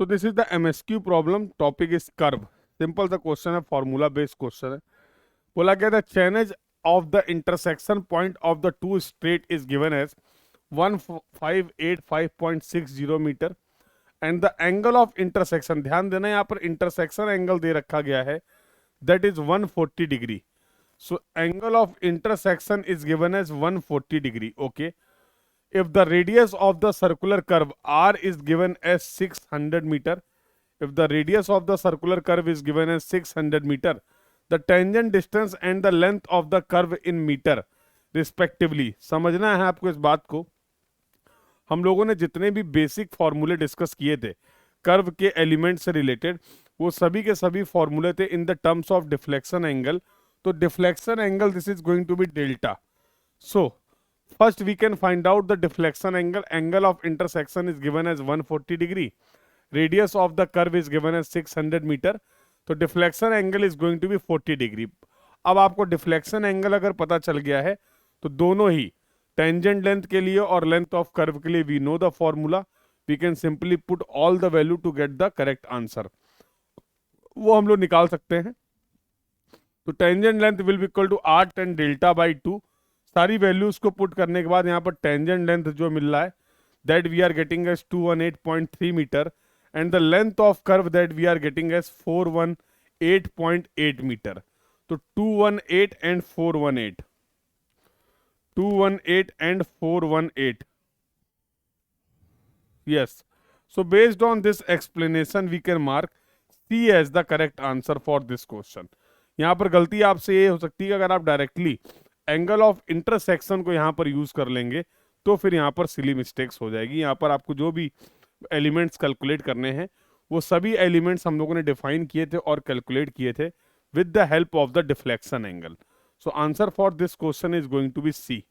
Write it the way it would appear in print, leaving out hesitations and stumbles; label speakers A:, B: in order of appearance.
A: तो this is the MSQ problem, topic is curve. Simple सा question है, formula based question है। बोला गया the chainage of the intersection point of the two straight is given as 1585.60 metre and the angle of intersection, ध्यान देना यहाँ पर intersection angle दे रखा गया है, that is 140 degree. So angle of intersection is given as 140 degree. Okay, if the radius of the circular curve r is given as 600 meter, if the radius of the circular curve is given as 600 meter, the tangent distance and the length of the curve in meter respectively। समझना है आपको इस बात को। हम लोगों ने जितने भी बेसिक फॉर्मूले डिस्कस किए थे कर्व के एलिमेंट से रिलेटेड, वो सभी के सभी फॉर्मूले थे in the terms of deflection angle. तो deflection angle this is going to be delta. So first we can find out the deflection angle. Angle of intersection is given as 140 degree. Radius of the curve is given as 600 meter. तो deflection angle is going to be 40 degree. अब आपको deflection angle अगर पता चल गया है तो दोनों ही tangent length के लिए और length of curve के लिए we know the formula. We can simply put all the value to get the correct answer. वो हम लोग निकाल सकते हैं। तो tangent length will be equal to r tan delta by 2। सारी वैल्यूज को पुट करने के बाद यहाँ पर टेंजेंट लेंथ जो मिल रहा है that we are getting as 218.3 metre and the length of curve that we are getting as 418.8 metre. तो 218 and 418, 218 and 418, yes. So based on this explanation we can mark C as the correct answer for this question. यहाँ पर गलती आपसे ये हो सकती है कि अगर आप डायरेक्टली एंगल ऑफ इंटरसेक्शन को यहाँ पर यूज कर लेंगे तो फिर यहाँ पर सिली मिस्टेक्स हो जाएगी। यहाँ पर आपको जो भी एलिमेंट्स कैलकुलेट करने हैं वो सभी एलिमेंट्स हम लोगों ने डिफाइन किए थे और कैलकुलेट किए थे with the help of the deflection angle. So answer for this question is going to be C.